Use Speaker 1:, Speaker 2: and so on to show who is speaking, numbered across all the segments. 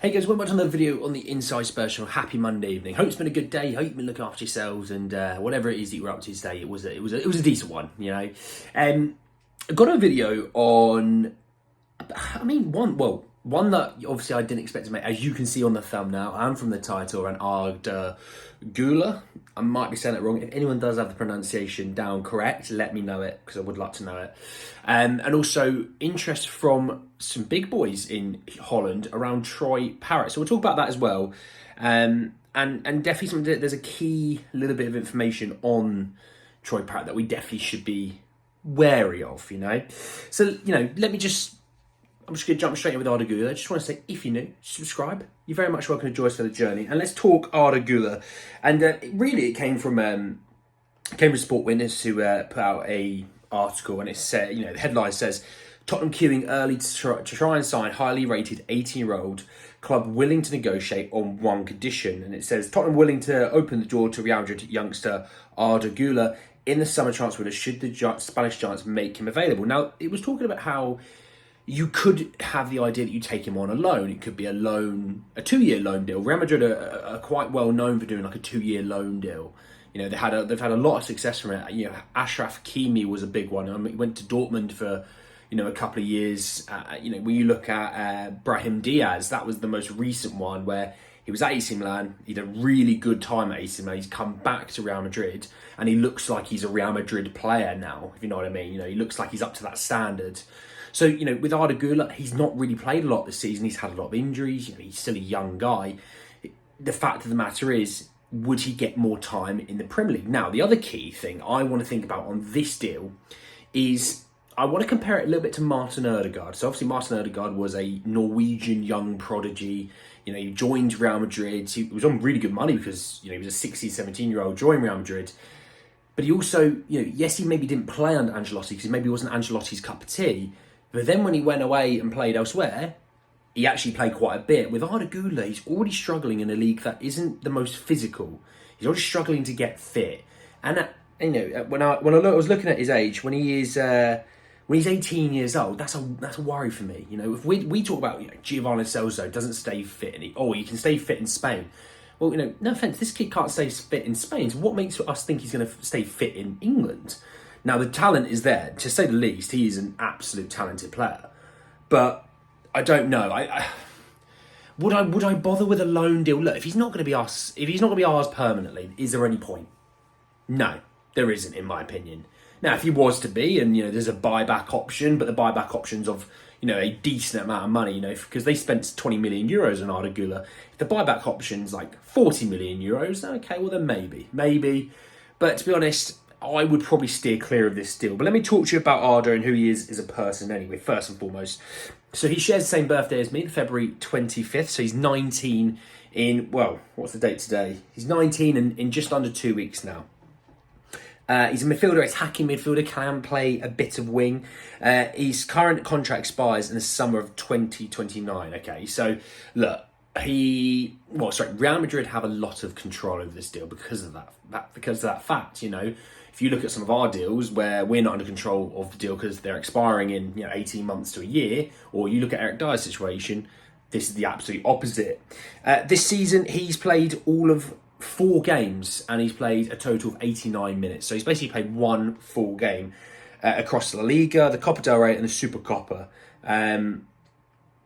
Speaker 1: Hey guys, welcome back to another video on the Inside Spurs channel. Happy Monday evening. Hope it's been a good day. Hope you've been looking after yourselves and whatever it is that you were up to today, it was a decent one, you know. I got a video on, one that obviously I didn't expect to make, as you can see on the thumbnail and from the title, and Arda Guler. I might be saying it wrong. If anyone does have the pronunciation down correct, let me know it, because I would like to know it. And also interest from some big boys in Holland around Troy Parrott. So we'll talk about that as well. And definitely something, there's a key little bit of information on Troy Parrott that we definitely should be wary of, you know. So, you know, I'm just going to jump straight in with Arda Guler. I just want to say, if you're new, subscribe. You're very much welcome to join us for the journey. And let's talk Arda Guler. And really, it came from Sport Witness, who put out a article, and it said, you know, the headline says, Tottenham queuing early to try and sign highly rated 18-year-old club willing to negotiate on one condition. And it says, Tottenham willing to open the door to Real Madrid youngster Arda Güler in the summer transfer window should the Spanish giants make him available. Now, it was talking about how you could have the idea that you take him on a loan. It could be a 2-year loan deal. Real Madrid are quite well known for doing like a 2-year loan deal. You know, they've had a lot of success from it. You know, Achraf Hakimi was a big one. I mean, he went to Dortmund for, you know, a couple of years. You know, when you look at Brahim Diaz, that was the most recent one where he was at AC Milan. He had a really good time at AC Milan. He's come back to Real Madrid, and he looks like he's a Real Madrid player now, if you know what I mean. You know, he looks like he's up to that standard. So, you know, with Arda Güler, he's not really played a lot this season. He's had a lot of injuries. You know, he's still a young guy. The fact of the matter is, would he get more time in the Premier League? Now, the other key thing I want to think about on this deal is I want to compare it a little bit to Martin Ødegaard. So obviously Martin Ødegaard was a Norwegian young prodigy. You know, he joined Real Madrid. He was on really good money because, you know, he was a 16, 17-year-old joining Real Madrid. But he also, you know, yes, he maybe didn't play under Ancelotti because he maybe wasn't Ancelotti's cup of tea. But then when he went away and played elsewhere, he actually played quite a bit. With Arda Güler, he's already struggling in a league that isn't the most physical. He's already struggling to get fit. And you know, when I was looking at his age, when he's 18 years old, that's a worry for me. You know, if we talk about, you know, Giovanni Celso doesn't stay fit, he can stay fit in Spain. Well, you know, no offense, this kid can't stay fit in Spain. So what makes us think he's going to stay fit in England? Now, the talent is there, to say the least. He is an absolute talented player. But I don't know. Would I bother with a loan deal? Look, if he's not going to be ours permanently, is there any point? No, there isn't, in my opinion. Now, if he was to be, and, you know, there's a buyback option, but the buyback option's of, you know, a decent amount of money, you know, because they spent 20 million euros on Arda Güler. If the buyback option's like 40 million euros, okay, well then maybe. But to be honest, I would probably steer clear of this deal. But let me talk to you about Arda and who he is as a person anyway, first and foremost. So he shares the same birthday as me, February 25th. So he's 19 in, well, what's the date today? He's 19 in just under 2 weeks now. He's a midfielder, he's hacking midfielder, can play a bit of wing. His current contract expires in the summer of 2029, okay? So, look, Real Madrid have a lot of control over this deal because of that fact, you know. If you look at some of our deals where we're not under control of the deal because they're expiring in, you know, 18 months to a year, or you look at Eric Dyer's situation, this is the absolute opposite. This season, he's played all of 4 games and he's played a total of 89 minutes. So he's basically played one full game across La Liga, the Copa del Rey and the Supercopa.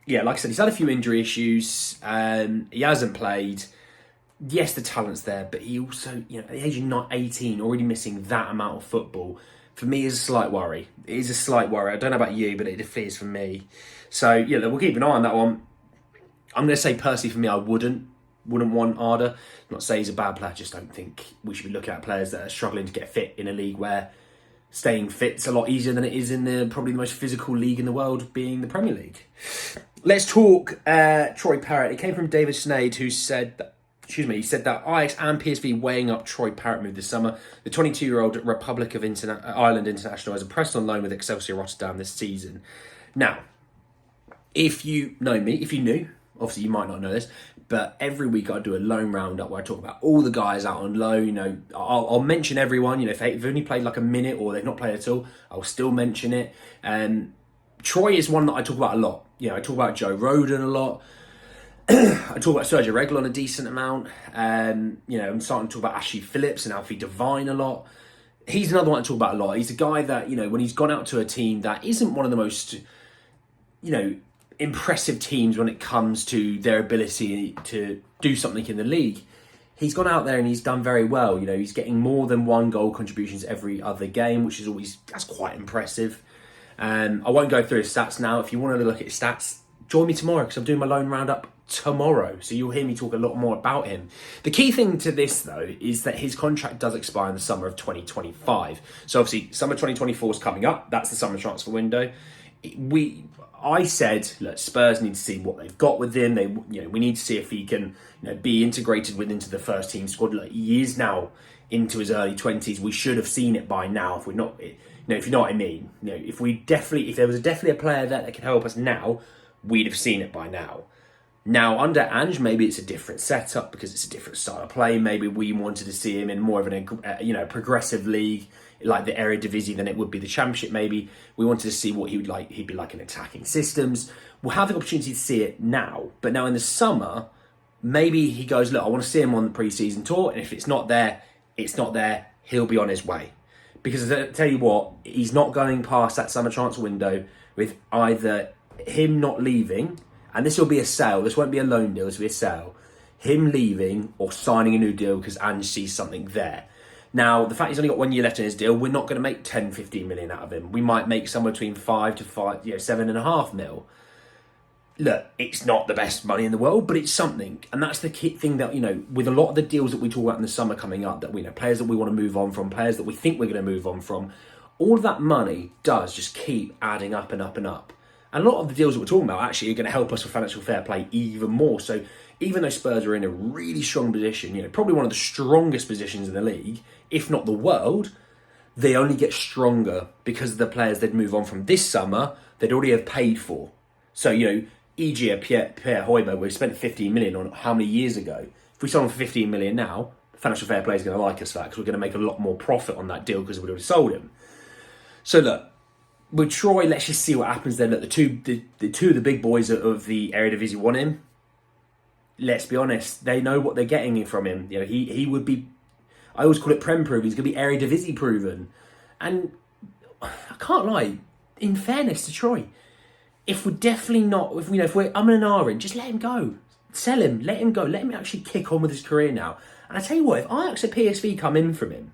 Speaker 1: Yeah, like I said, he's had a few injury issues. He hasn't played. Yes, the talent's there, but he also, you know, at the age of 18, already missing that amount of football, for me is a slight worry. It is a slight worry. I don't know about you, but it is for me. So, yeah, we'll keep an eye on that one. I'm going to say, personally, for me, I wouldn't want Arda. Not say he's a bad player, I just don't think we should be looking at players that are struggling to get fit in a league where staying fit's a lot easier than it is in probably the most physical league in the world, being the Premier League. Let's talk Troy Parrott. It came from David Sneyd, who said that, he said that Ajax and Psv weighing up Troy Parrott move this summer. The 22-year-old Republic of Ireland international has a pressed on loan with Excelsior Rotterdam this season. Now, if you know me, if you knew, obviously you might not know this, but every week I do a loan roundup where I talk about all the guys out on loan. You know, I'll mention everyone. You know, if they've only played like a minute or they've not played at all, I'll still mention it. Troy is one that I talk about a lot. You know, I talk about Joe Rodon a lot. I talk about Sergio Reguilon a decent amount. I'm starting to talk about Ashley Phillips and Alfie Devine a lot. He's another one I talk about a lot. He's a guy that, when he's gone out to a team that isn't one of the most, impressive teams when it comes to their ability to do something in the league, he's gone out there and he's done very well. He's getting more than 1 goal contributions every other game, which is that's quite impressive. I won't go through his stats now. If you want to look at his stats, join me tomorrow because I'm doing my loan roundup tomorrow. So you'll hear me talk a lot more about him. The key thing to this, though, is that his contract does expire in the summer of 2025. So obviously, summer 2024 is coming up. That's the summer transfer window. I said, look, Spurs need to see what they've got with him. We need to see if he can, be integrated into the first team squad. Like, he is now into his early 20s. We should have seen it by now. If we're not, if you know what I mean. If there was definitely a player that could help us now, we'd have seen it by now. Now, under Ange, maybe it's a different setup because it's a different style of play. Maybe we wanted to see him in more of an, progressive league like the Eredivisie than it would be the Championship. Maybe we wanted to see what he would like. He'd be like in attacking systems. We'll have the opportunity to see it now. But now in the summer, maybe he goes, look, I want to see him on the pre-season tour. And if it's not there, it's not there. He'll be on his way. Because I tell you what, he's not going past that summer transfer window with either him not leaving, and this will be a sale, this won't be a loan deal, this will be a sale, him leaving or signing a new deal because Ange sees something there. Now, the fact he's only got 1 year left in his deal, we're not going to make 10, 15 million out of him. We might make somewhere between 7.5 mil. Look, it's not the best money in the world, but it's something. And that's the key thing that, with a lot of the deals that we talk about in the summer coming up, that we know, players that we want to move on from, players that we think we're going to move on from, all of that money does just keep adding up and up and up. And a lot of the deals that we're talking about actually are going to help us with financial fair play even more. So even though Spurs are in a really strong position, probably one of the strongest positions in the league, if not the world, they only get stronger because of the players they'd move on from this summer they'd already have paid for. So, e.g. Pierre Højbjerg, we spent 15 million on how many years ago? If we sold him for 15 million now, financial fair play is going to like us for that because we're going to make a lot more profit on that deal because we've already sold him. So look, with Troy, let's just see what happens then. Look, the two of the big boys of the Eredivisie want him. Let's be honest, they know what they're getting from him. He would be, I always call it Prem proven. He's going to be Eredivisie proven. And I can't lie, in fairness to Troy, if we're definitely not, if we're umming and ahhing, just let him go. Sell him, let him go. Let him actually kick on with his career now. And I tell you what, if Ajax and Psv come in from him,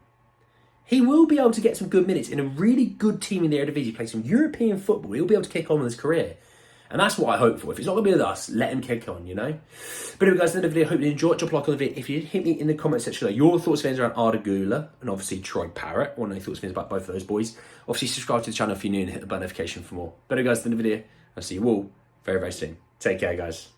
Speaker 1: he will be able to get some good minutes in a really good team in the Eredivisie, play some European football. He'll be able to kick on with his career. And that's what I hope for. If it's not going to be with us, let him kick on, But anyway, guys, at the end of the video, I hope you enjoyed. Drop a like on the video. If you did, hit me in the comment section below your thoughts and feelings around Arda Guler and obviously Troy Parrott. I want to know your thoughts and feelings about both of those boys. Obviously, subscribe to the channel if you're new and hit the bell notification for more. But anyway, guys, at the end of the video, I'll see you all very, very soon. Take care, guys.